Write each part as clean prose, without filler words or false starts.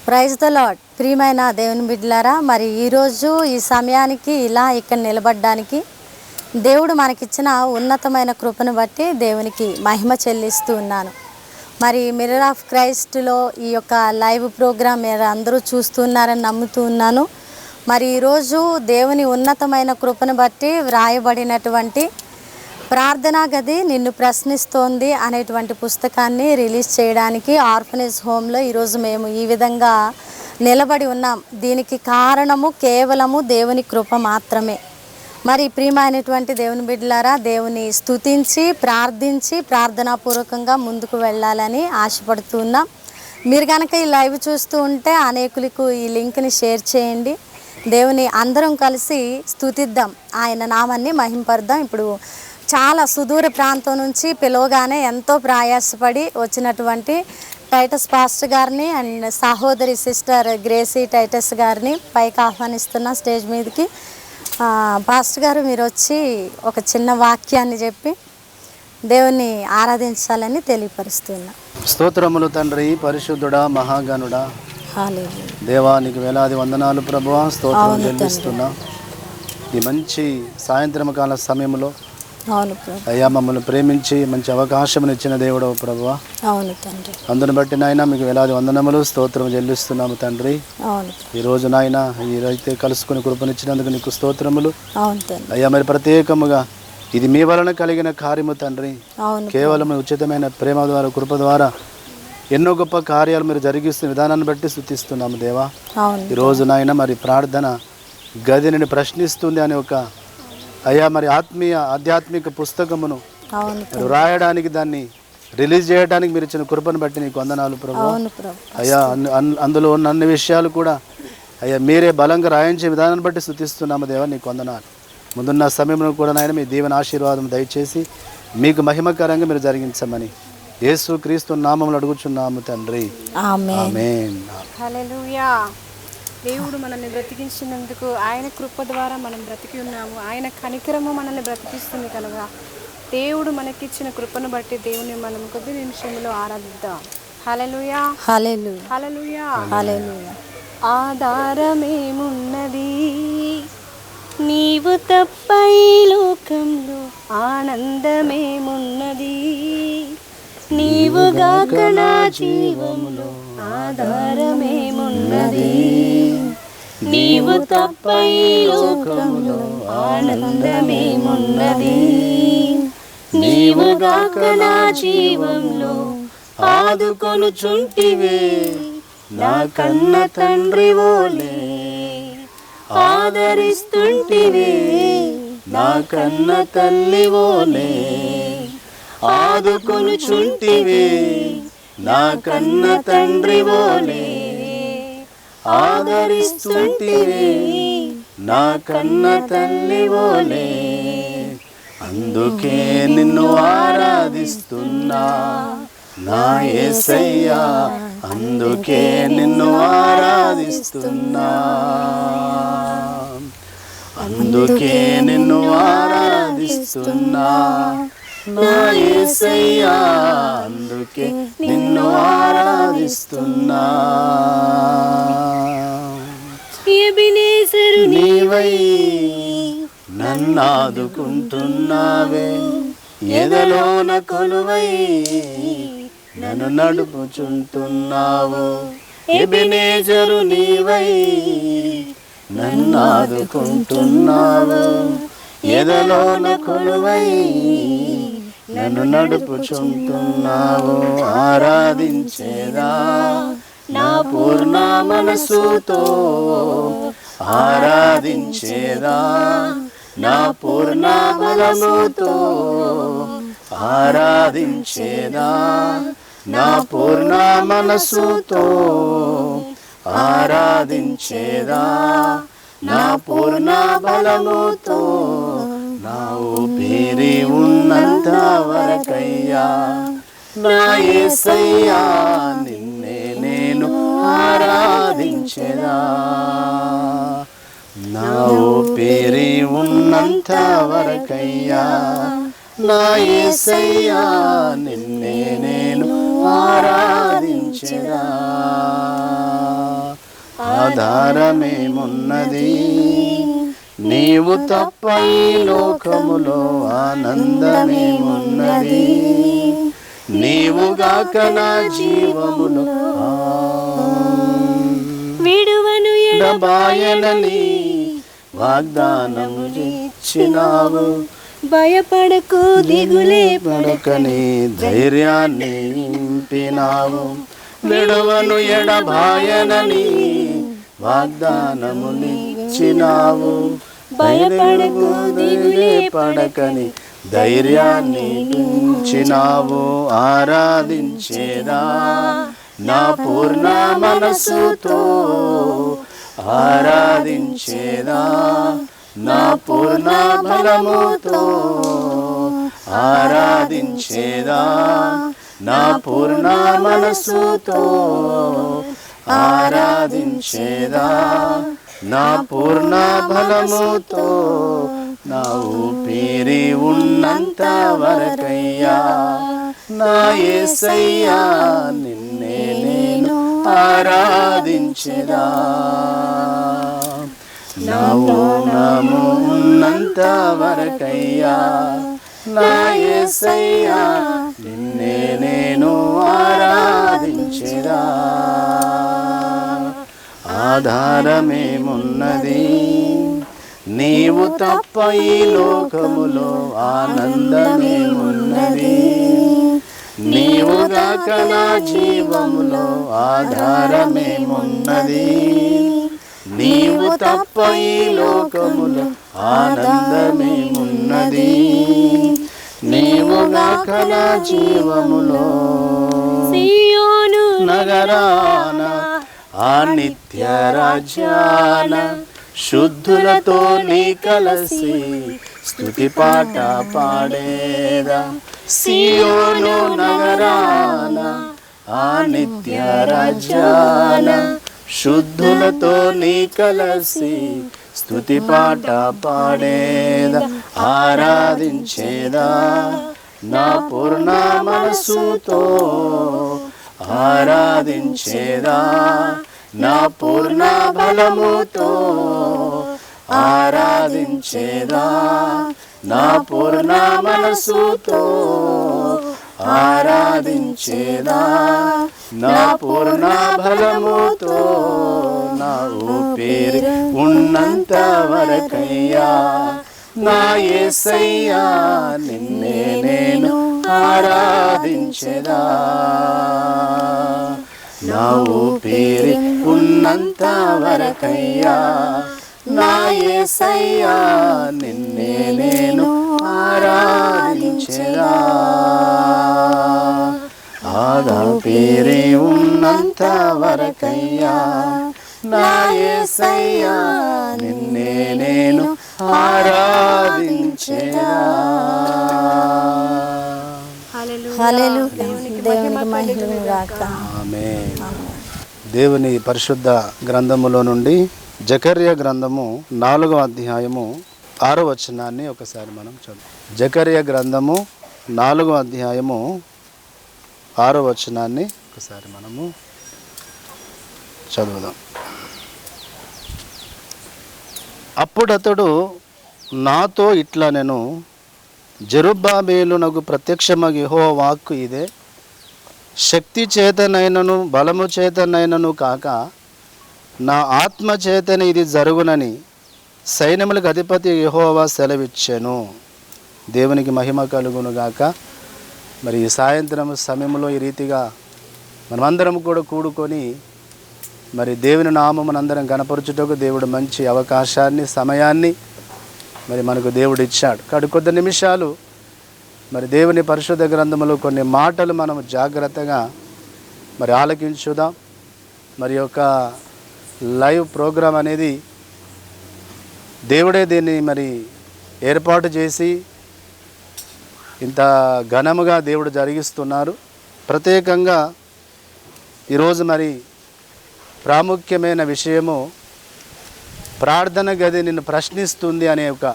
Praise the lord. ప్రియమైన దేవుని బిడ్డలారా, మరి ఈరోజు ఈ సమయానికి ఇలా ఇక్కడ నిలబడడానికి దేవుడు మనకిచ్చిన ఉన్నతమైన కృపను బట్టి దేవునికి మహిమ చెల్లిస్తూ ఉన్నాను. మరి మిర్రర్ ఆఫ్ క్రైస్ట్లో ఈ యొక్క లైవ్ ప్రోగ్రాం మీరు అందరూ చూస్తున్నారని నమ్ముతూ ఉన్నాను. మరి ఈరోజు దేవుని ఉన్నతమైన కృపను బట్టి వ్రాయబడినటువంటి ప్రార్థనా గది నిన్ను ప్రశ్నిస్తోంది అనేటువంటి పుస్తకాన్ని రిలీజ్ చేయడానికి ఆర్ఫనేజ్ హోమ్లో ఈరోజు మేము ఈ విధంగా నిలబడి ఉన్నాం. దీనికి కారణము కేవలము దేవుని కృప మాత్రమే. మరి ప్రియమైనటువంటి దేవుని బిడ్డలారా, దేవుని స్తుతించి ప్రార్థించి ప్రార్థనాపూర్వకంగా ముందుకు వెళ్ళాలని ఆశపడుతున్నాం. మీరు కనుక ఈ లైవ్ చూస్తూ ఉంటే అనేకులకు ఈ లింక్ని షేర్ చేయండి. దేవుని అందరం కలిసి స్తుతిద్దాం, ఆయన నామాన్ని మహింపరుద్దాం. ఇప్పుడు చాలా సుదూర ప్రాంతం నుంచి పిలవగానే ఎంతో ప్రయాసపడి వచ్చినటువంటి టైటస్ పాస్టర్ గారిని అండ్ సహోదరి సిస్టర్ గ్రేసీ టైటస్ గారిని పైకి ఆహ్వానిస్తున్న స్టేజ్ మీదకి. పాస్టర్ గారు, మీరు వచ్చి ఒక చిన్న వాక్యాన్ని చెప్పి దేవుని ఆరాధించాలని తెలియపరుస్తున్నా. స్తోత్రములు తండ్రి, పరిశుద్ధుడా, మహాగణుడా, దేవా, నీకు వేలాది వందనాలు ప్రభువా. స్తోత్రం చెల్లిస్తున్నా. ఈ మంచి సాయంత్రం కాల సమయంలో అయ్యా మమ్మల్ని ప్రేమించి మంచి అవకాశం ఇచ్చిన దేవుడు ప్రభువా. అవును తండ్రి. అందుని బట్టి నాయన మీకు వేలాది వందనములు స్తోత్రం చెల్లిస్తున్నాము తండ్రి. ఈరోజు నాయన ఈరైతే కలుసుకుని కృపనిచ్చినందుకు నీకు స్తోత్రములు. అయ్యా మరి ప్రత్యేకముగా ఇది మీ వలన కలిగిన కార్యము తండ్రి. కేవలం ఉచితమైన ప్రేమ ద్వారా కృప ద్వారా ఎన్నో గొప్ప కార్యాలు మీరు జరిగిస్తున్న విధానాన్ని బట్టి స్తుతిస్తున్నాము దేవా. ఈరోజు నాయన మరి ప్రార్థన గదిని ప్రశ్నిస్తుంది అనే ఒక అయ్యా మరి ఆధ్యాత్మిక పుస్తకమును రాయడానికి, దాన్ని రిలీజ్ చేయడానికి మీరు ఇచ్చిన కృపను బట్టి నీకు వందనాలు ప్రభు. అయ్యా అందులో ఉన్న అన్ని విషయాలు కూడా అయ్యా మీరే బలంగా రాయించే విధానాన్ని బట్టి స్తుతిస్తున్నాము దేవా, నీకు వందనాలు. ముందున్న సమయంలో కూడా నాయన మీ దీవెన ఆశీర్వాదం దయచేసి మీకు మహిమకరంగా మీరు జరిగించమని యేసు క్రీస్తు నామములో అడుగుచున్నాము తండ్రి, ఆమేన్. హల్లెలూయా. దేవుడు మనల్ని బ్రతికించినందుకు ఆయన కృప ద్వారా మనం బ్రతికి ఉన్నాము. ఆయన కనికరము మనల్ని బ్రతికిస్తుంది కనుక దేవుడు మనకిచ్చిన కృపను బట్టి దేవుని మనం కొద్ది నిమిషంలో ఆరాధిద్దాం. హల్లెలూయా, హల్లెలూయా, హల్లెలూయా, హల్లెలూయా. ఆధారమేమున్నది నీవు తప్ప ఈ లోకంలో, ఆనందమేమున్నది నీవుగాక నా జీవములో, ఆధారమేమున్నది నీవు తప్ప ఈ లోకంలో, ఆనందమేమున్నది నీవుగాక నా జీవంలో. ఆదుకొనుచుంటివే నా కన్న తండ్రి వోలే, ఆదరిస్తుంటివే నా కన్న తల్లి వోలే, ఆదుకొనుచుంటివే నా కన్న తండ్రి వోలే, ఆదరిస్తుంటివే నా కన్న తల్లి వోలే. అందుకే నిన్ను ఆరాధిస్తున్నా నా యేసయ్యా, అందుకే నిన్ను ఆరాధిస్తున్నా, అందుకే నిన్ను ఆరాధిస్తున్నా నా యేసయ్యా, అందుకే నిన్ను ఆరాధిస్తున్నా. ఎబినేజరు నీవై నన్నాదుకుంటున్నావే, ఎదలోన కొలువై నన్ను నడుపుచుంటున్నావు. ఎబినేజరు నీవై నన్నాదుకుంటున్నావు, ఎదలోన కొలువై నన్ను నడుపుచుంటున్నావు. ఆరాధించేదా నా పూర్ణ మనసుతో, ఆరాధించేదా నా పూర్ణ బలముతో, ఆరాధించేదా నా పూర్ణ మనసుతో, ఆరాధించేదా నా పూర్ణ బలముతో. నా ఊపిరి ఉన్నంత వరకయ్యా నా యేసయ్యా, నిన్నే నేను ఆరాధించెదా. నా ఊపిరి ఉన్నంత వరకయ్యా నా యేసయ్యా, నిన్నే నేను ఆరాధించెదా. ఆధారమేమున్నది, నీవు తప్ప ఈ లోకములో ఆనందమేమున్నది, నీవుగాక నా జీవములో విడువను ఎడబాయనని వాగ్దానము ఇచ్చినావు, భయపడకు దిగులే పడకని ధైర్యాన్ని నింపినావు. విడువను ఎడబాయనని వాగ్దానమునిచ్చినావు, భయపడకు దిగులే పడకని ధైర్యాన్ని నించినావు. ఆరాధించేదా నా పూర్ణ మనసుతో, ఆరాధించేదా నా పూర్ణ బలముతో, ఆరాధించేదా నా పూర్ణ మనసుతో, ఆరాధించేదా నా పూర్ణ బలముతో. నా ఊపిరి ఉన్నంత వరకయ్యా నా యేసయ్యా నిన్నే నేను ఆరాధించెదా. నా ఊనము ఉన్నంత వరకయ్యా నా యేసయ్యా నిన్నే నేను ఆరాధించెదా. ఆధారమేమున్నది, నీవు తప్ప ఈ లోకములో ఆనందమేమున్నది, నీవుగాక నా జీవములో ఆధారమేమున్నది, నీవు తప్ప ఈ లోకములో ఆనందమేమున్నది, నీవుగాక నా జీవములో. సియోను నగరాన ఆ నిత్య రాజ్యాన శుద్ధులతో నీ కలసి స్తుతి పాట పాడేదా. సియోను నగరాన ఆ నిత్య రాజ్యాన శుద్ధులతో నీ కలసి స్తుతి పాట పాడేదా. ఆరాధించేదా నా పూర్ణ మనసుతో, ఆరాధించేదా నా పూర్ణ బలముతో, ఆరాధించేదా నా పూర్ణ మనసుతో, ఆరాధించేదా నా పూర్ణ బలముతో. నా ఊపిరి ఉన్నంత వరకయ్యా నా యేసయ్యా నిన్నే నేను ఆరాధించెదా. నా ఊపిరి ఉన్నంత వరకయ్యా నా యేసయ్యా నిన్నే నేను ఆరాధించెదా. ఆధాపేరి ఉన్నంత వరకయ్యా నా యేసయ్యా నిన్నే నేను ఆరాధించెదా. హల్లెలూయా. దేవునికి మహిమ గాక. ఆమేన్. దేవుని పరిశుద్ధ గ్రంథములో నుండి జకర్యా గ్రంథము 4వ అధ్యాయము 6వ వచనాన్ని ఒకసారి మనం చదువు. జకర్యా గ్రంథము 4వ అధ్యాయము 6వ వచనాన్ని ఒకసారి మనము చదువుదాం. అప్పుడతడు నాతో ఇట్లా నేను జెరుబ్బాబేలునకు ప్రత్యక్షమగు యెహోవా వాక్కు ఇదే, శక్తి చేతనైనను బలము చేతనైనను కాక నా ఆత్మ చేతనే ఇది జరుగునని సైన్యములకు అధిపతి యెహోవా సెలవిచ్చెను. దేవునికి మహిమ కలుగును గాక. మరి ఈ సాయంత్రం సమయంలో ఈ రీతిగా మనమందరం కూడా కూడుకొని మరి దేవుని నామమునందరం గణపరచుటకు దేవుడు మంచి అవకాశాన్ని సమయాన్ని మరి మనకు దేవుడు ఇచ్చాడు. కాబట్టి కొద్ది నిమిషాలు మరి దేవుని పరిశుద్ధ గ్రంథములో కొన్ని మాటలు మనం జాగ్రత్తగా మరి ఆలకించుదాం. మరి యొక్క లైవ్ ప్రోగ్రాం అనేది దేవుడే దీన్ని మరి ఏర్పాటు చేసి ఇంత ఘనముగా దేవుడు జరిగిస్తున్నారు. ప్రత్యేకంగా ఈరోజు మరి ప్రాముఖ్యమైన విషయము ప్రార్థన గది నిన్ను ప్రశ్నిస్తుంది అనే ఒక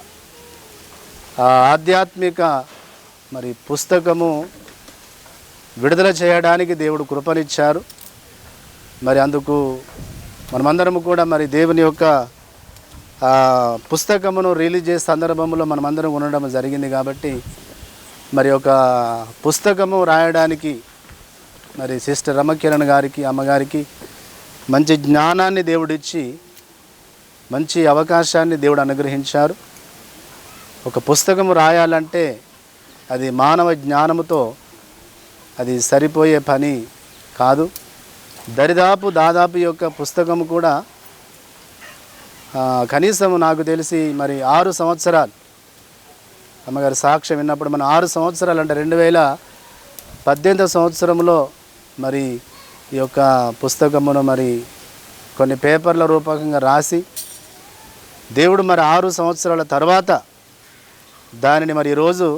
ఆధ్యాత్మిక మరి పుస్తకము విడుదల చేయడానికి దేవుడు కృపనిచ్చారు. మరి అందుకు మనమందరము కూడా మరి దేవుని యొక్క పుస్తకమును రిలీజ్ చేసే సందర్భంలో మనమందరం ఉండడం జరిగింది. కాబట్టి మరి ఒక పుస్తకము రాయడానికి మరి సిస్టర్ రమకిరణ్ గారికి, అమ్మగారికి మంచి జ్ఞానాన్ని దేవుడిచ్చి మంచి అవకాశాన్ని దేవుడు అనుగ్రహించారు. ఒక పుస్తకము రాయాలంటే అది మానవ జ్ఞానముతో అది సరిపోయే పని కాదు. దాదాపు యొక్క పుస్తకము కూడా కనీసం నాకు తెలిసి మరి 6 సంవత్సరాలు, అమ్మగారి సాక్ష్యం విన్నప్పుడు మనం 6 సంవత్సరాలు అంటే 2018 సంవత్సరంలో మరి ఈ యొక్క పుస్తకమును మరి కొన్ని పేపర్ల రూపకంగా రాసి దేవుడు మరి 6 సంవత్సరాల తర్వాత దానిని మరి ఈరోజు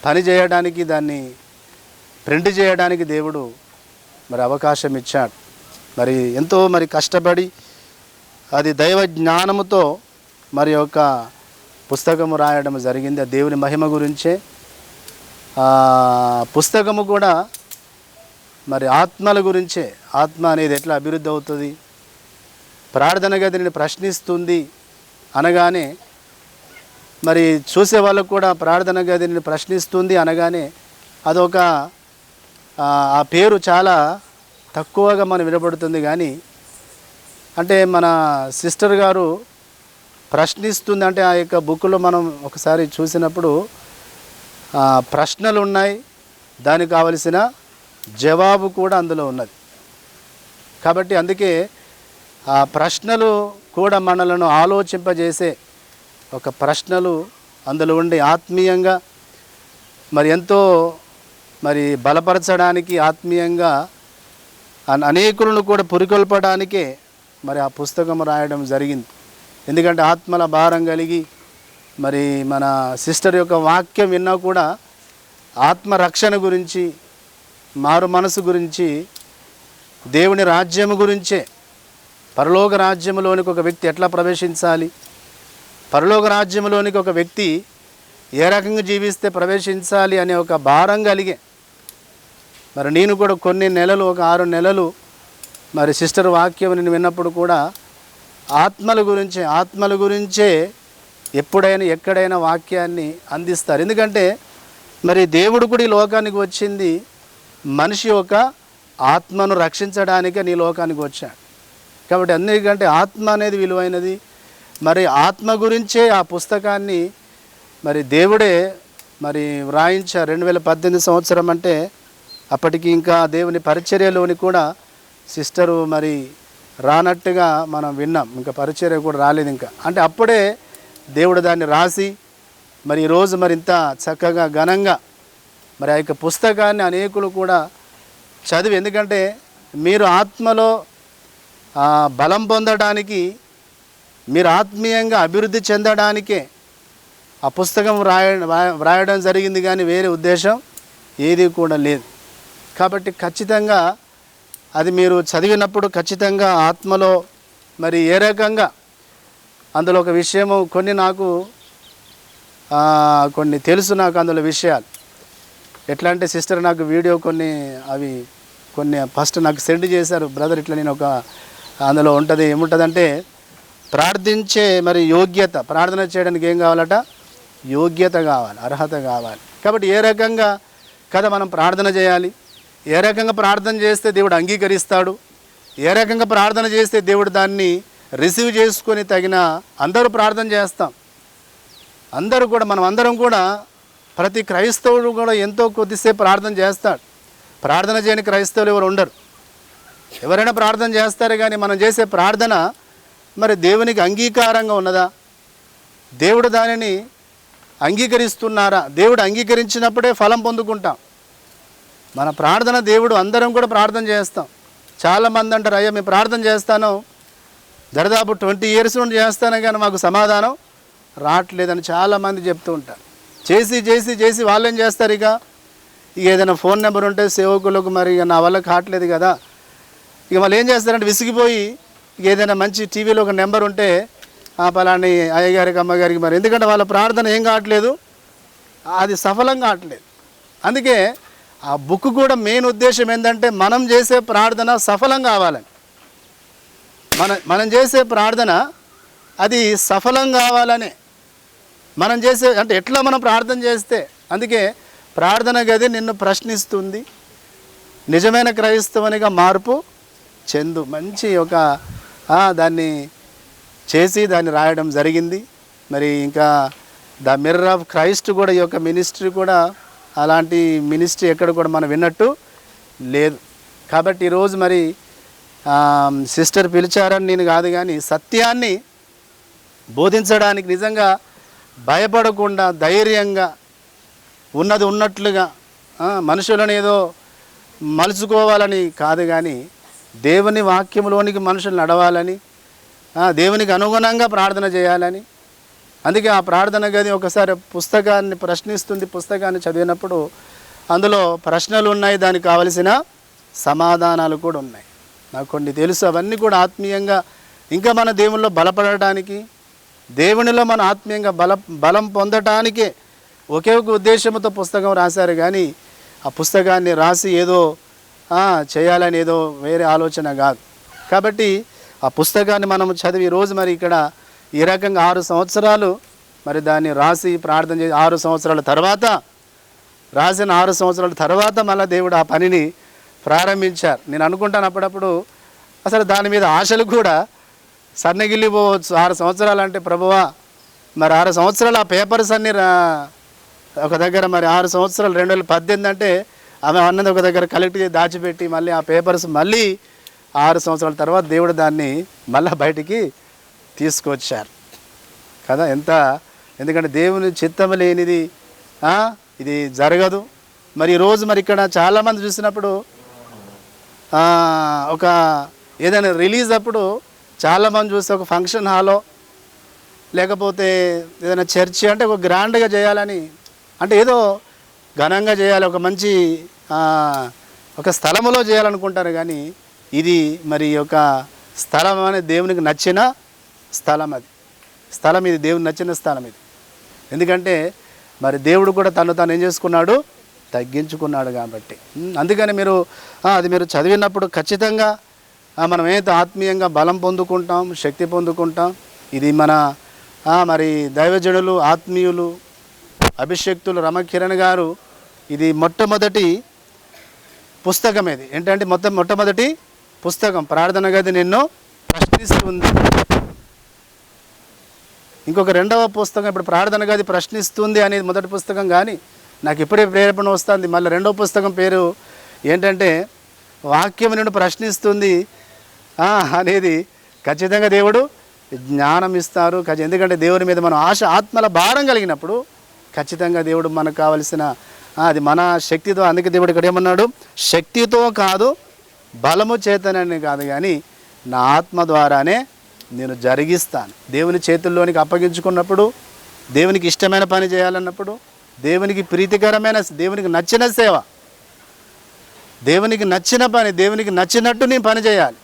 పని చేయడానికి, దాన్ని ప్రింట్ చేయడానికి దేవుడు మరి అవకాశం ఇచ్చాడు. మరి ఎంతో మరి కష్టపడి అది దైవ జ్ఞానముతో మరి యొక్క పుస్తకము రాయడం జరిగింది. ఆ దేవుని మహిమ గురించే. పుస్తకము కూడా మరి ఆత్మల గురించే. ఆత్మ అనేది ఎట్లా అభివృద్ధి అవుతుంది, ప్రార్థన గదిని ప్రశ్నిస్తుంది అనగానే మరి చూసే వాళ్ళకు కూడా ప్రార్థన గదిని ప్రశ్నిస్తుంది అనగానే అదొక ఆ పేరు చాలా తక్కువగా మనం వినపడుతుంది. కానీ అంటే మన సిస్టర్ గారు ప్రశ్నిస్తుంది అంటే ఆ యొక్క బుక్లో మనం ఒకసారి చూసినప్పుడు ప్రశ్నలు ఉన్నాయి, దానికి కావలసిన జవాబు కూడా అందులో ఉన్నది. కాబట్టి అందుకే ఆ ప్రశ్నలు కూడా మనలను ఆలోచింపజేసే ఒక ప్రశ్నలు అందులో ఉండి ఆత్మీయంగా మరి ఎంతో మరి బలపరచడానికి, ఆత్మీయంగా అనేకులను కూడా పురికొల్పడానికే మరి ఆ పుస్తకం రాయడం జరిగింది. ఎందుకంటే ఆత్మల భారం కలిగి మరి మన సిస్టర్ యొక్క వాక్యం విన్నా కూడా ఆత్మరక్షణ గురించి, మారు మనసు గురించి, దేవుని రాజ్యము గురించే, పరలోక రాజ్యంలోనికి ఒక వ్యక్తి ఎట్లా ప్రవేశించాలి, పరలోక రాజ్యంలోనికి ఒక వ్యక్తి ఏ రకంగా జీవిస్తే ప్రవేశించాలి అనే ఒక భారం కలిగే మరి నేను కూడా కొన్ని నెలలు, ఒక 6 నెలలు మరి సిస్టర్ వాక్యం నేను విన్నప్పుడు కూడా ఆత్మల గురించే ఎప్పుడైనా ఎక్కడైనా వాక్యాన్ని అందిస్తారు. ఎందుకంటే మరి దేవుడు కూడా ఈ లోకానికి వచ్చింది మనిషి యొక్క ఆత్మను రక్షించడానికే నీ లోకానికి వచ్చాడు. కాబట్టి అందుకంటే ఆత్మ అనేది విలువైనది. మరి ఆత్మ గురించే ఆ పుస్తకాన్ని మరి దేవుడే మరి వ్రాయించారు. 2018 సంవత్సరం అంటే అప్పటికి ఇంకా దేవుని పరిచర్యలోని కూడా సిస్టరు మరి రానట్టుగా మనం విన్నాం. ఇంకా పరిచర్య కూడా రాలేదు ఇంకా. అంటే అప్పుడే దేవుడు దాన్ని రాసి మరి ఈరోజు మరి ఇంత చక్కగా ఘనంగా మరి ఆ యొక్క పుస్తకాన్ని అనేకులు కూడా చదివి, ఎందుకంటే మీరు ఆత్మలో బలం పొందడానికి, మీరు ఆత్మీయంగా అభివృద్ధి చెందడానికే ఆ పుస్తకం వ్రాయడం జరిగింది. కానీ వేరే ఉద్దేశం ఏది కూడా లేదు. కాబట్టి ఖచ్చితంగా అది మీరు చదివినప్పుడు ఖచ్చితంగా ఆత్మలో మరి ఏ రకంగా అందులో ఒక విషయము కొన్ని తెలుసు నాకు అందులో విషయాలు. ఎట్లా అంటే సిస్టర్ నాకు వీడియో కొన్ని ఫస్ట్ నాకు సెండ్ చేశారు. బ్రదర్ ఇట్లా నేను ఒక అందులో ఉంటుంది, ఏముంటుందంటే ప్రార్థించే మరి యోగ్యత, ప్రార్థన చేయడానికి ఏం కావాలట, యోగ్యత కావాలి, అర్హత కావాలి. కాబట్టి ఏ రకంగా కదా మనం ప్రార్థన చేయాలి, ఏ రకంగా ప్రార్థన చేస్తే దేవుడు అంగీకరిస్తాడు, ఏ రకంగా ప్రార్థన చేస్తే దేవుడు దాన్ని రిసీవ్ చేసుకొని తగిన అందరూ ప్రార్థన చేస్తాం. అందరూ కూడా మనం అందరం కూడా ప్రతి క్రైస్తవుడు కూడా ఎంతో కొద్దిసేపు ప్రార్థన చేస్తాడు. ప్రార్థన చేయని క్రైస్తవులు ఎవరు ఉండరు. ఎవరైనా ప్రార్థన చేస్తారు, కానీ మనం చేసే ప్రార్థన మరి దేవునికి అంగీకారంగా ఉన్నదా, దేవుడు దానిని అంగీకరిస్తున్నారా? దేవుడు అంగీకరించినప్పుడే ఫలం పొందుకుంటాం. మన ప్రార్థన దేవుడు అందరం కూడా ప్రార్థన చేస్తాం. చాలామంది అంటారు, అయ్యా మేము ప్రార్థన చేస్తాను, దాదాపు 20 years నుండి చేస్తాను, కానీ మాకు సమాధానం రావట్లేదని చాలామంది చెప్తూ ఉంటారు. చేసి వాళ్ళు ఏం చేస్తారు, ఇక ఏదైనా ఫోన్ నెంబర్ ఉంటే సేవకులకు మరి ఇక నా వల్ల కావట్లేదు కదా, ఇక వాళ్ళు ఏం చేస్తారంటే విసిగిపోయి ఏదైనా మంచి టీవీలో ఒక నెంబర్ ఉంటే పలాని అయ్యగారికి, అమ్మగారికి, మరి ఎందుకంటే వాళ్ళ ప్రార్థన ఏం కావట్లేదు, అది సఫలం కావట్లేదు. అందుకే ఆ బుక్ కూడా మెయిన్ ఉద్దేశం ఏంటంటే మనం చేసే ప్రార్థన సఫలం కావాలని. మనం చేసే ప్రార్థన అది సఫలం కావాలని మనం చేసే, అంటే ఎట్లా మనం ప్రార్థన చేస్తే. అందుకే ప్రార్థన గది నిన్ను ప్రశ్నిస్తుంది, నిజమైన క్రైస్తవునిగా మార్పు చెందు. మంచి ఒక దాన్ని చేసి దాన్ని రాయడం జరిగింది. మరి ఇంకా ద మిర్రర్ ఆఫ్ క్రైస్ట్ కూడా, ఈ యొక్క మినిస్ట్రీ కూడా అలాంటి మినిస్ట్రీ ఎక్కడ కూడా మనం విన్నట్టు లేదు. కాబట్టి ఈరోజు మరి సిస్టర్ పిలిచారని నేను కాదు, కానీ సత్యాన్ని బోధించడానికి నిజంగా భయపడకుండా ధైర్యంగా ఉన్నది ఉన్నట్లుగా, మనుషులను ఏదో మలుచుకోవాలని కాదు, కానీ దేవుని వాక్యంలోనికి మనుషులు నడవాలని, దేవునికి అనుగుణంగా ప్రార్థన చేయాలని. అందుకే ఆ ప్రార్థన గది ఒకసారి పుస్తకాన్ని ప్రశ్నిస్తుంది. పుస్తకాన్ని చదివినప్పుడు అందులో ప్రశ్నలు ఉన్నాయి, దానికి కావలసిన సమాధానాలు కూడా ఉన్నాయి. నాకు కొన్ని తెలుసు, అవన్నీ కూడా ఆత్మీయంగా ఇంకా మన దేవునిలో బలపడటానికి, దేవునిలో మన ఆత్మీయంగా బలం పొందటానికే ఒకే ఒక ఉద్దేశంతో పుస్తకం రాశారు. కానీ ఆ పుస్తకాన్ని రాసి ఏదో చేయాలని ఏదో వేరే ఆలోచన కాదు. కాబట్టి ఆ పుస్తకాన్ని మనం చదివి రోజు మరి ఇక్కడ ఈ రకంగా 6 సంవత్సరాలు మరి దాన్ని రాసి ప్రార్థన చేసి 6 సంవత్సరాల తర్వాత, రాసిన 6 సంవత్సరాల తర్వాత మళ్ళీ దేవుడు ఆ పనిని ప్రారంభించారు. నేను అనుకుంటాను అప్పుడప్పుడు అసలు దాని మీద ఆశలు కూడా సన్నగిల్లిపోవచ్చు. 6 సంవత్సరాలు అంటే ప్రభువా, మరి 6 సంవత్సరాలు ఆ పేపర్స్ అన్నీ ఒక దగ్గర, మరి 6 సంవత్సరాలు 2018 అంటే ఆమె అన్నది ఒక దగ్గర కలెక్ట్ చేసి దాచిపెట్టి మళ్ళీ ఆ పేపర్స్ మళ్ళీ 6 సంవత్సరాల తర్వాత దేవుడు దాన్ని మళ్ళీ బయటికి తీసుకొచ్చారు కదా. ఎందుకంటే దేవుని చిత్తం లేనిది ఇది జరగదు. మరి ఈరోజు మరి ఇక్కడ చాలామంది చూసినప్పుడు ఒక ఏదైనా రిలీజ్ అప్పుడు చాలామంది చూస్తే ఒక ఫంక్షన్ హాలో లేకపోతే ఏదైనా చర్చి అంటే ఒక గ్రాండ్గా చేయాలని, అంటే ఏదో ఘనంగా చేయాలి, ఒక మంచి ఒక స్థలములో చేయాలనుకుంటారు. కానీ ఇది మరి ఒక స్థలం అనేది దేవునికి నచ్చిన స్థలం, ఇది దేవునికి నచ్చిన స్థలం ఇది. ఎందుకంటే మరి దేవుడు కూడా తను ఏం చేసుకున్నాడు, తగ్గించుకున్నాడు. కాబట్టి అందుకని అది మీరు చదివినప్పుడు ఖచ్చితంగా మనం ఏదైతే ఆత్మీయంగా బలం పొందుకుంటాం, శక్తి పొందుకుంటాం. ఇది మన మరి దైవజనులు, ఆత్మీయులు, అభిషక్తులు రమకిరణ్ గారు ఇది మొట్టమొదటి పుస్తకం. ఇది ఏంటంటే మొట్టమొదటి పుస్తకం ప్రార్థన గది నిన్ను ప్రశ్నిస్తుంది. ఇంకొక రెండవ పుస్తకం ఇప్పుడు ప్రార్థన గది ప్రశ్నిస్తుంది అనేది మొదటి పుస్తకం. కానీ నాకు ఇప్పుడే ప్రేరేపణ వస్తుంది, మళ్ళీ రెండవ పుస్తకం పేరు ఏంటంటే వాక్యం నిన్ను ప్రశ్నిస్తుంది అనేది. ఖచ్చితంగా దేవుడు జ్ఞానం ఇస్తారు. ఎందుకంటే దేవుని మీద మనం ఆత్మల భారం కలిగినప్పుడు ఖచ్చితంగా దేవుడు మనకు కావలసిన అది మన శక్తితో, అందుకే దేవుడు ఇక్కడ ఏమన్నాడు, శక్తితో కాదు బలము చేతనని కాదు, కానీ నా ఆత్మ ద్వారానే నేను జరిగిస్తాను. దేవుని చేతుల్లోనికి అప్పగించుకున్నప్పుడు, దేవునికి ఇష్టమైన పని చేయాలన్నప్పుడు, దేవునికి ప్రీతికరమైన, దేవునికి నచ్చిన సేవ, దేవునికి నచ్చిన పని, దేవునికి నచ్చినట్టు నేను పని చేయాలి,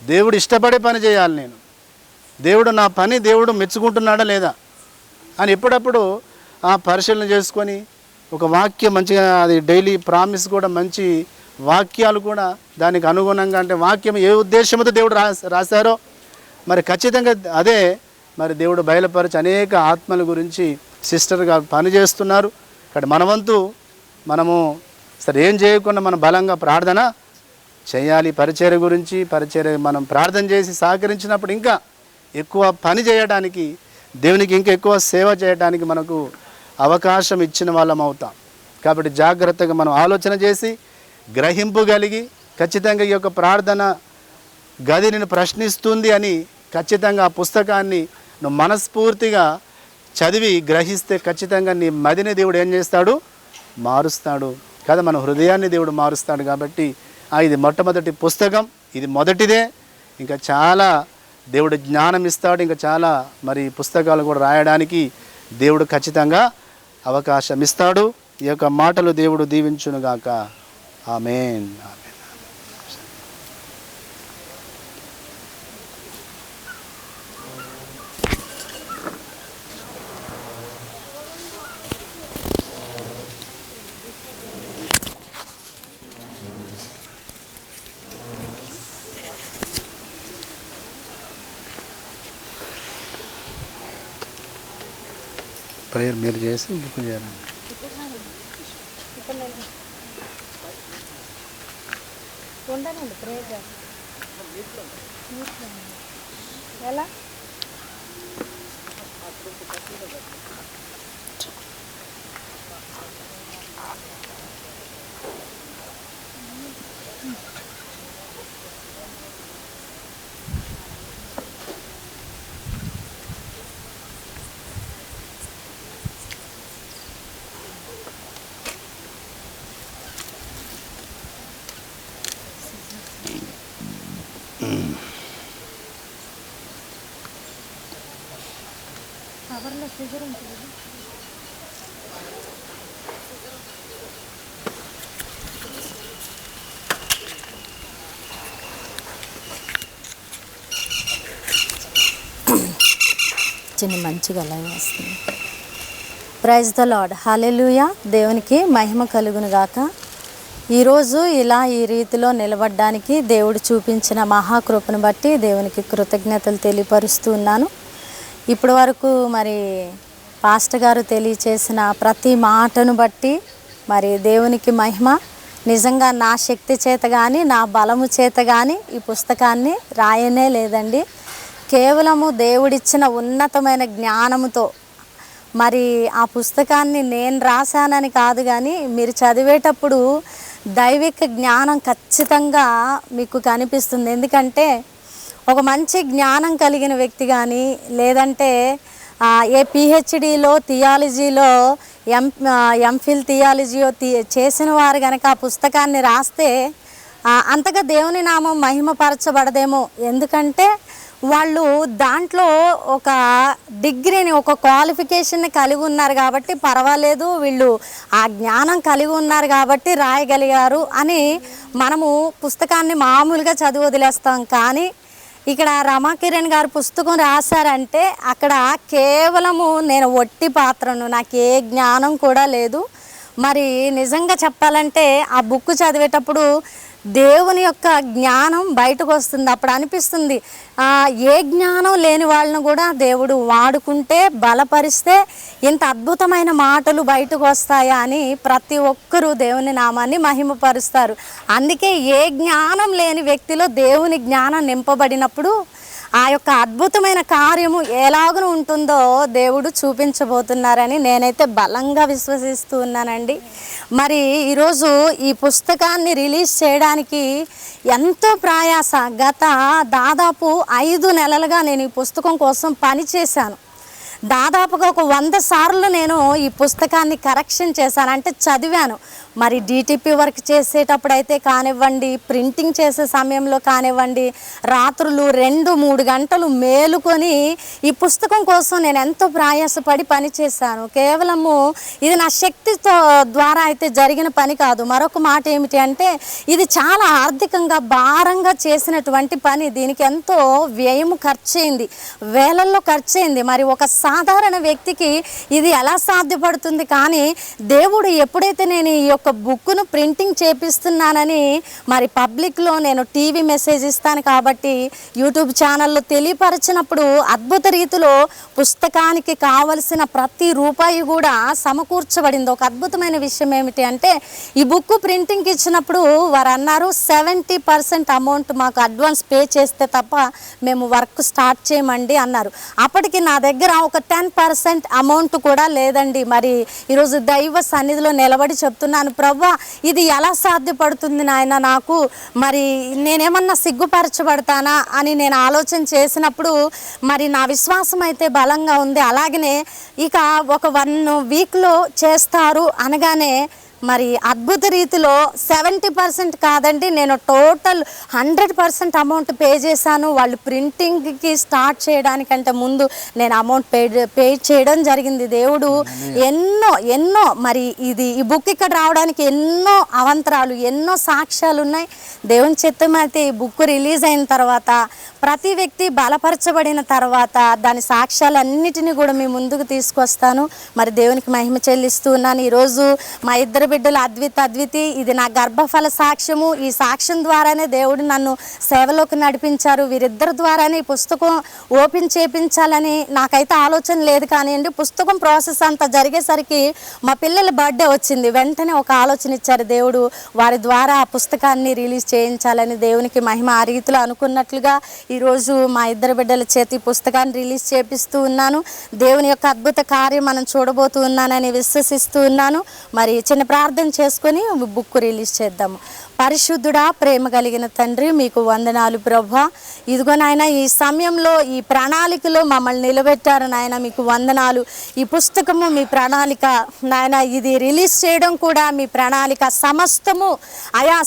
దేవుడు ఇష్టపడే పని చేయాలి. నేను దేవుడు నా పని దేవుడు మెచ్చుకుంటున్నాడా లేదా అని ఎప్పుడప్పుడు పరిశీలన చేసుకొని ఒక వాక్యం మంచిగా, అది డైలీ ప్రామిస్ కూడా మంచి వాక్యాలు కూడా దానికి అనుగుణంగా, అంటే వాక్యం ఏ ఉద్దేశంతో దేవుడు రాశారో మరి ఖచ్చితంగా అదే మరి దేవుడు బయలుపరిచి అనేక ఆత్మల గురించి సిస్టర్గా పనిచేస్తున్నారు. ఇక్కడ మనవంతు మనము సరే ఏం చేయకుండా మనం బలంగా ప్రార్థన చేయాలి. పరిచర్య గురించి మనం ప్రార్థన చేసి సహకరించినప్పుడు ఇంకా ఎక్కువ పని చేయడానికి, దేవునికి ఇంకా ఎక్కువ సేవ చేయడానికి మనకు అవకాశం ఇచ్చిన వాళ్ళం అవుతాం. కాబట్టి జాగ్రత్తగా మనం ఆలోచన చేసి గ్రహింపు కలిగి ఖచ్చితంగా ఈ యొక్క ప్రార్థన గది నిన్ను ప్రశ్నిస్తుంది అని ఖచ్చితంగా ఆ పుస్తకాన్ని నువ్వు మనస్ఫూర్తిగా చదివి గ్రహిస్తే ఖచ్చితంగా నీ మదిని దేవుడు ఏం చేస్తాడు, మారుస్తాడు కదా. మన హృదయాన్ని దేవుడు మారుస్తాడు. కాబట్టి ఇది మొట్టమొదటి పుస్తకం, ఇది మొదటిదే. ఇంకా చాలా దేవుడు జ్ఞానం ఇస్తాడు. ఇంకా చాలా మరి పుస్తకాలు కూడా రాయడానికి దేవుడు ఖచ్చితంగా అవకాశం ఇస్తాడు. ఈ యొక్క మాటలు దేవుడు దీవించునుగాక. ఆమేన్. ప్రేయర్ మీరు చేసి బుక్ చేయాలండి. ఎలా కవర్లో సిజర్ ఉంటుంది. చిన్న మంచిగా అలా వస్తుంది. Praise the Lord. హల్లెలూయా. దేవునికి మహిమ కలుగును గాక. ఈరోజు ఇలా ఈ రీతిలో నిలబడడానికి దేవుడు చూపించిన మహాకృపను బట్టి దేవునికి కృతజ్ఞతలు తెలియపరుస్తూ ఉన్నాను. ఇప్పటి వరకు మరి పాస్టర్ గారు తెలియచేసిన ప్రతి మాటను బట్టి మరి దేవునికి మహిమ. నిజంగా నా శక్తి చేత కానీ నా బలము చేత కానీ ఈ పుస్తకాన్ని రాయనే లేదండి. కేవలము దేవుడిచ్చిన ఉన్నతమైన జ్ఞానముతో మరి ఆ పుస్తకాన్ని నేను రాశానని కాదు, కానీ మీరు చదివేటప్పుడు దైవిక జ్ఞానం ఖచ్చితంగా మీకు కనిపిస్తుంది. ఎందుకంటే ఒక మంచి జ్ఞానం కలిగిన వ్యక్తి కానీ లేదంటే ఏ పిహెచ్డిలో థియాలజీలో ఎంఫిల్ థియాలజీయో చేసిన వారు కనుక ఆ పుస్తకాన్ని రాస్తే అంతగా దేవుని నామం మహిమపరచబడదేమో. ఎందుకంటే వాళ్ళు దాంట్లో ఒక డిగ్రీని ఒక క్వాలిఫికేషన్ని కలిగి ఉన్నారు కాబట్టి పర్వాలేదు, వీళ్ళు ఆ జ్ఞానం కలిగి ఉన్నారు కాబట్టి రాయగలిగారు అని మనము పుస్తకాన్ని మామూలుగా చదివి వదిలేస్తాం. కానీ ఇక్కడ రమాకిరణ్ గారు పుస్తకం రాశారంటే అక్కడ కేవలము నేను ఒట్టి పాత్రను, నాకు ఏ జ్ఞానం కూడా లేదు. మరి నిజంగా చెప్పాలంటే ఆ బుక్ చదివేటప్పుడు దేవుని యొక్క జ్ఞానం బయటకు వస్తుంది. అప్పుడు అనిపిస్తుంది ఏ జ్ఞానం లేని వాళ్ళను కూడా దేవుడు వాడుకుంటే బలపరిస్తే ఇంత అద్భుతమైన మాటలు బయటకు వస్తాయా అని ప్రతి ఒక్కరూ దేవుని నామాన్ని మహిమపరుస్తారు. అందుకే ఏ జ్ఞానం లేని వ్యక్తిలో దేవుని జ్ఞానం నింపబడినప్పుడు ఆ యొక్క అద్భుతమైన కార్యము ఎలాగూ ఉంటుందో దేవుడు చూపించబోతున్నారని నేనైతే బలంగా విశ్వసిస్తూ ఉన్నానండి. మరి ఈరోజు ఈ పుస్తకాన్ని రిలీజ్ చేయడానికి ఎంతో ప్రయాస. గత దాదాపు 5 నెలలుగా నేను ఈ పుస్తకం కోసం పనిచేశాను. దాదాపుగా ఒక 100 సార్లు నేను ఈ పుస్తకాన్ని కరెక్షన్ చేశాను, అంటే చదివాను. మరి డిటిపి వర్క్ చేసేటప్పుడు అయితే కానివ్వండి, ప్రింటింగ్ చేసే సమయంలో కానివ్వండి, రాత్రులు 2-3 గంటలు మేలుకొని ఈ పుస్తకం కోసం నేను ఎంతో ప్రయాసపడి పనిచేశాను. కేవలము ఇది నా శక్తితో ద్వారా అయితే జరిగిన పని కాదు. మరొక మాట ఏమిటి అంటే ఇది చాలా ఆర్థికంగా భారంగా చేసినటువంటి పని. దీనికి ఎంతో వ్యయము ఖర్చయింది, వేలల్లో ఖర్చయింది. మరి ఒక సాధారణ వ్యక్తికి ఇది ఎలా సాధ్యపడుతుంది? కానీ దేవుడు ఎప్పుడైతే నేను ఈ యొక్క బుక్ను ప్రింటింగ్ చేపిస్తున్నానని మరి పబ్లిక్లో నేను టీవీ మెసేజ్ ఇస్తాను కాబట్టి యూట్యూబ్ ఛానల్లో తెలియపరిచినప్పుడు అద్భుత రీతిలో పుస్తకానికి కావలసిన ప్రతి రూపాయి కూడా సమకూర్చబడింది. ఒక అద్భుతమైన విషయం ఏమిటి అంటే ఈ బుక్ ప్రింటింగ్కి ఇచ్చినప్పుడు వారు అన్నారు 70% అమౌంట్ మాకు అడ్వాన్స్ పే చేస్తే తప్ప మేము వర్క్ స్టార్ట్ చేయమండి అన్నారు. అప్పటికి నా దగ్గర ఒక 10% అమౌంట్ కూడా లేదండి. మరి ఈరోజు దైవ సన్నిధిలో నిలబడి చెప్తున్నాను, ప్రవ్వా ఇది ఎలా సాధ్యపడుతుంది నాయన నాకు, మరి నేనేమన్నా సిగ్గుపరచబడతానా అని నేను ఆలోచన చేసినప్పుడు మరి నా విశ్వాసం అయితే బలంగా ఉంది. అలాగనే ఇక ఒక 1 వీక్లో చేస్తారు అనగానే మరి అద్భుత రీతిలో 70% కాదండి, నేను టోటల్ 100% అమౌంట్ పే చేశాను. వాళ్ళు ప్రింటింగ్కి స్టార్ట్ చేయడానికంటే ముందు నేను అమౌంట్ పే చేయడం జరిగింది. దేవుడు ఎన్నో మరి ఈ బుక్ ఇక్కడ రావడానికి ఎన్నో అవంతరాలు, ఎన్నో సాక్ష్యాలు ఉన్నాయి. దేవుని చిత్తం అయితే ఈ బుక్ రిలీజ్ అయిన తర్వాత ప్రతి వ్యక్తి బలపరచబడిన తర్వాత దాని సాక్ష్యాలన్నిటినీ కూడా మీ ముందుకు తీసుకొస్తాను. మరి దేవునికి మహిమ చెల్లిస్తూ ఉన్నాను. ఈరోజు మా ఇద్దరు బిడ్డలు అద్వితి, ఇది నా గర్భఫల సాక్ష్యము. ఈ సాక్ష్యం ద్వారానే దేవుడు నన్ను సేవలోకి నడిపించారు. వీరిద్దరి ద్వారానే ఈ పుస్తకం ఓపెన్ చేయించాలని నాకైతే ఆలోచన లేదు కానివ్వండి. పుస్తకం ప్రాసెస్ అంతా జరిగేసరికి మా పిల్లల బర్త్డే వచ్చింది. వెంటనే ఒక ఆలోచన ఇచ్చారు దేవుడు, వారి ద్వారా ఆ పుస్తకాన్ని రిలీజ్ చేయించాలని. దేవునికి మహిమ. ఆ రీతిలో అనుకున్నట్లుగా ఈరోజు మా ఇద్దరు బిడ్డల చేతి పుస్తకాన్ని రిలీజ్ చేపిస్తూ ఉన్నాను. దేవుని యొక్క అద్భుత కార్యం మనం చూడబోతూ ఉన్నానని విశ్వసిస్తూ ఉన్నాను. మరి చిన్న ప్రార్థన చేసుకొని బుక్ రిలీజ్ చేద్దాము. పరిశుద్ధుడా, ప్రేమ కలిగిన తండ్రి, మీకు వందనాలు ప్రభువా. ఇదిగో నాయన, ఈ సమయంలో ఈ ప్రణాళికలో మమ్మల్ని నిలబెట్టారు నాయన, మీకు వందనాలు. ఈ పుస్తకము మీ ప్రణాళిక నాయన, ఇది రిలీజ్ చేయడం కూడా మీ ప్రణాళిక. సమస్తము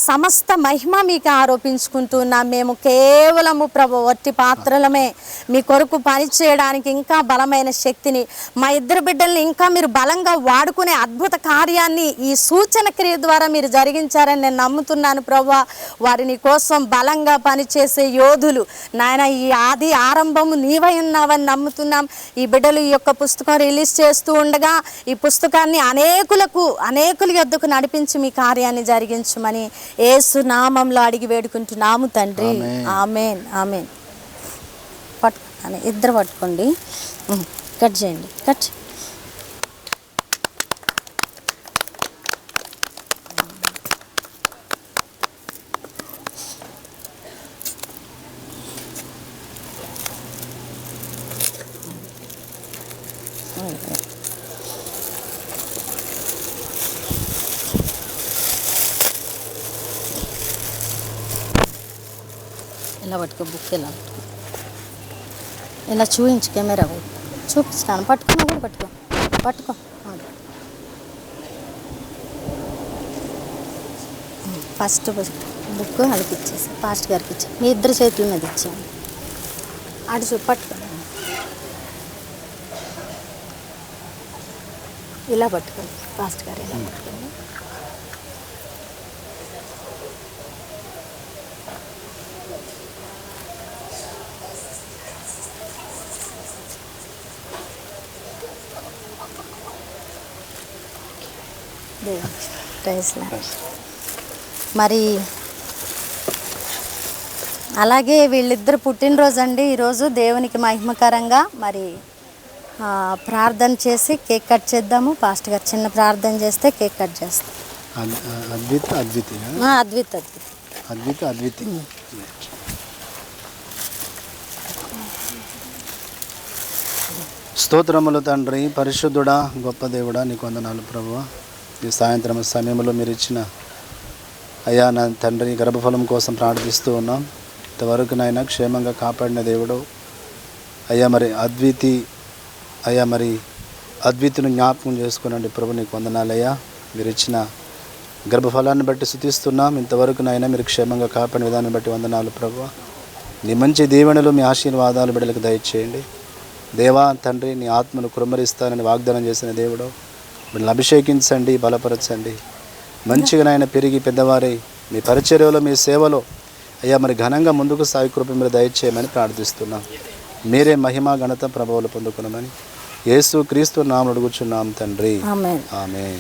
సమస్త మహిమ మీకు ఆరోపించుకుంటున్నాం. మేము కేవలము ప్రభు వట్టి పాత్రలమే, మీ కొరకు పని చేయడానికి ఇంకా బలమైన శక్తిని, మా ఇద్దరు బిడ్డల్ని ఇంకా మీరు బలంగా వాడుకునే అద్భుత కార్యాన్ని ఈ సూచన క్రియ ద్వారా మీరు జరిగించారని నేను నమ్ముతున్నాను ప్రభువా. వారిని కోసం బలంగా పనిచేసే యోధులు నాయన, ఈ ఆది ఆరంభము నీవై ఉన్నావని నమ్ముతున్నాం. ఈ బిడ్డలు ఈ యొక్క పుస్తకం రిలీజ్ చేస్తూ ఉండగా ఈ పుస్తకాన్ని అనేకుల యొద్దకు నడిపించి మీ కార్యాన్ని జరిగించమని యేసు నామంలో అడిగి వేడుకుంటున్నాము తండ్రి. ఆమేన్ ఆమేన్. ఇద్దరు పట్టుకోండి, కట్ చేయండి, కట్. ఇలా పట్టుకో, బుక్ ఇలా పట్టుకో, ఇలా చూపించు, కెమెరా చూపిస్తాను. పట్టుకున్నా కూడా పట్టుకో. ఫస్ట్ బుక్ వాళ్ళకి ఇచ్చేసి పాస్ట్ గారికి ఇచ్చాను. మీ ఇద్దరు చేతుల మీద ఇచ్చాను. అటు పట్టుకో, ఇలా పట్టుకోండి. పాస్ట్ గారు ఇలా పట్టుకోండి. మరి అలాగే వీళ్ళిద్దరు పుట్టినరోజు అండి ఈరోజు. దేవునికి మహిమకరంగా మరి ప్రార్థన చేసి కేక్ కట్ చేద్దాము. పాస్ట్ గారు చిన్న ప్రార్థన చేస్తే కేక్ కట్ చేస్తాం. అద్వితి. స్తోత్రములు తండ్రి, పరిశుద్ధుడా, గొప్ప దేవుడా, నీకు వందనాలు ప్రభువా. ఈ సాయంత్రం సమయంలో మీరు ఇచ్చిన అయ్యా నా తండ్రి గర్భఫలం కోసం ప్రార్థిస్తూ ఉన్నాం. ఇంతవరకు నాయన క్షేమంగా కాపాడిన దేవుడు అయ్యా. మరి అద్వితిని జ్ఞాపకం చేసుకునండి ప్రభు, నీకు వందనాలయ్యా. మీరు ఇచ్చిన గర్భఫలాన్ని బట్టి స్తుతిస్తున్నాం. ఇంతవరకు నాయన మీరు క్షేమంగా కాపాడిన విధానం బట్టి వందనాలు ప్రభువా. నీ మంచి దీవెనలు, మీ ఆశీర్వాదాలు బిడ్డలకు దయచేయండి దేవా. తండ్రి నీ ఆత్మను కుమ్మరిస్తానని వాగ్దానం చేసిన దేవుడు, వీళ్ళని అభిషేకించండి, బలపరచండి. మంచిగా నాయన పెరిగి పెద్దవారై మీ పరిచర్యలో, మీ సేవలో అయ్యా మరి ఘనంగా ముందుకు సాగి కృప మీరు దయచేయమని ప్రార్థిస్తున్నాం. మీరే మహిమ ఘనత ప్రభావాలు పొందుకున్నామని యేసు క్రీస్తు నామమున అడుగుచున్నాం తండ్రి. ఆమేన్.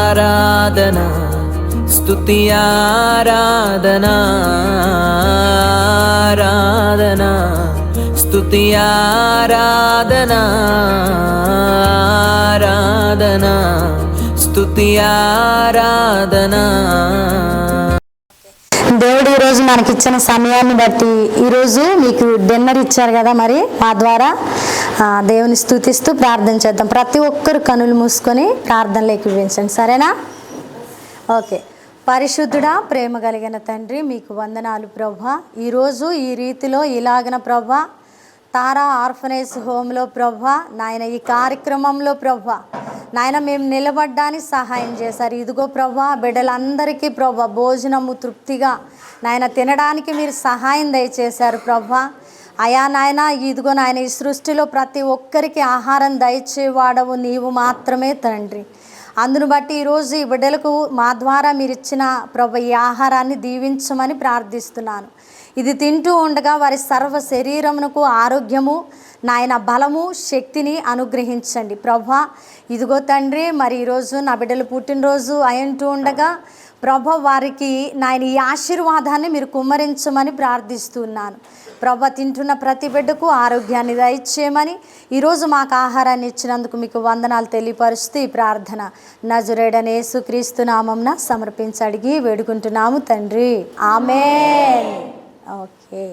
ఆరాధన స్తుతి ఆరాధన ఆరాధన స్తుతి ఆరాధన ఆరాధన స్తుతి ఆరాధన. దేవుడు ఈరోజు మనకి ఇచ్చిన సమయాన్ని బట్టి ఈరోజు మీకు డిన్నర్ ఇచ్చారు కదా, మరి మా ద్వారా దేవుని స్తుతిస్తూ ప్రార్థన చేద్దాం. ప్రతి ఒక్కరు కనులు మూసుకొని ప్రార్థనలోకి వినిపించండి, సరేనా? ఓకే. పరిశుద్ధుడా, ప్రేమ కలిగిన తండ్రి, మీకు వందనాలు ప్రభా. ఈరోజు ఈ రీతిలో ఇలాగన ప్రభా తారా ఆర్ఫనేజ్ హోమ్లో ప్రభా నాయన ఈ కార్యక్రమంలో ప్రభా నాయన మేము నిలబడ్డానికి సహాయం చేశారు. ఇదిగో ప్రభా బిడ్డలందరికీ ప్రభా భోజనము తృప్తిగా నాయన తినడానికి మీరు సహాయం దయచేశారు ప్రభా. అయా నాయన ఇదిగో నాయన ఈ సృష్టిలో ప్రతి ఒక్కరికి ఆహారం దయచేవాడవు నీవు మాత్రమే తండ్రి. అందును బట్టి ఈరోజు ఈ బిడ్డలకు మా ద్వారా మీరు ఇచ్చిన ప్రభు ఈ ఆహారాన్ని దీవించమని ప్రార్థిస్తున్నాను. ఇది తింటూ ఉండగా వారి సర్వ శరీరమునకు ఆరోగ్యము నాయన బలము శక్తిని అనుగ్రహించండి ప్రభా. ఇదిగో తండ్రి మరి ఈరోజు నా బిడ్డలు పుట్టినరోజు అయింటూ ఉండగా ప్రభా వారికి నాయన ఈ ఆశీర్వాదాన్ని మీరు కుమ్మరించమని ప్రార్థిస్తున్నాను ప్రభా. తింటున్న ప్రతి బిడ్డకు ఆరోగ్యాన్ని దయచేయమని ఈరోజు మాకు ఆహారాన్ని ఇచ్చినందుకు మీకు వందనాలు తెలియపరుస్తూ ఈ ప్రార్థన నజరేయుడైన యేసుక్రీస్తు నామమున సమర్పించి అడిగి వేడుకుంటున్నాము తండ్రి, ఆమేన్. ఓకే.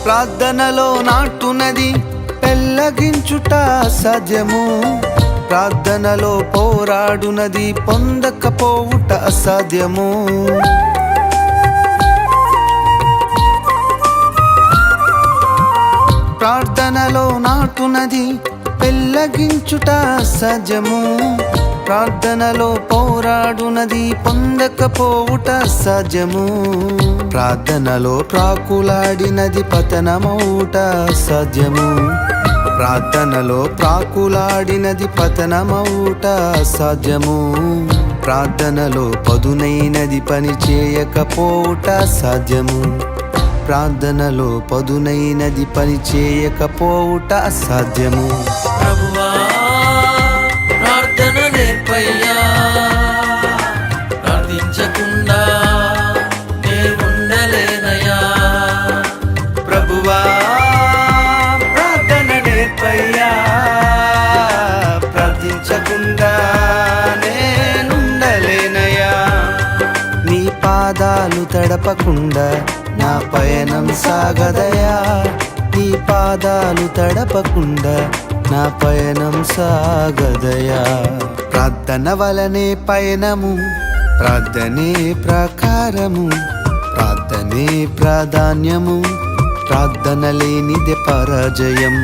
ప్రార్థనలో నాటునది పెళ్ళగించుట అసాధ్యము, ప్రార్థనలో పోరాడునది పొందకపోవుట అసాధ్యము. ప్రార్థనలో నాటునది పెళ్ళగించుట అసాధ్యము. ప్రార్థనలో పోరాడునది పొందకపోవుట అసాధ్యము. ప్రార్థనలో ప్రాకులాడినది పతనమవుట అసాధ్యము. ప్రార్థనలో ప్రాకులాడినది పతనమవుట అసాధ్యము. ప్రార్థనలో పదునైనది పని చేయకపోవుట అసాధ్యము. ప్రార్థనలో పదునైనది పని చేయకపోవుట అసాధ్యము. ప్రభువా ప్రార్థన నేర్పయ్యా, ప్రార్థించకుండా నే ఉండలేనయ్యా. ప్రభువా ప్రార్థన నేర్పయ్యా, ప్రార్థించకుండా నేనుండలేనయ్యా. నీ పాదాలు తడపకుండా నా పయనం సాగదయా. నీ పాదాలు తడపకుండా నా పయనం సాగదయా. ప్రార్థన వలనే పయనము, ప్రార్థనే ప్రకారము, ప్రార్థనే ప్రాధాన్యము, ప్రార్థన లేనిదే పరాజయం.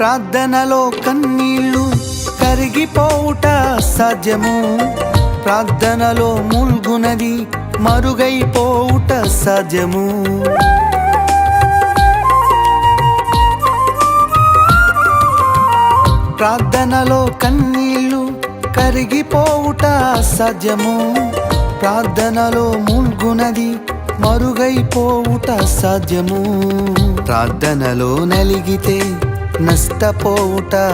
ప్రార్థనలో కన్నీళ్ళు కరిగిపోవుట సాధ్యము. ప్రార్థనలో మూల్గునది మరుగైపోవుట సాధ్యము. ప్రార్థనలో కన్నీళ్ళు కరిగిపోవుట సాధ్యము. ప్రార్థనలో మూల్గునది మరుగైపోవుట సాధ్యము. ప్రార్థనలో నలిగితే నష్టపోవుట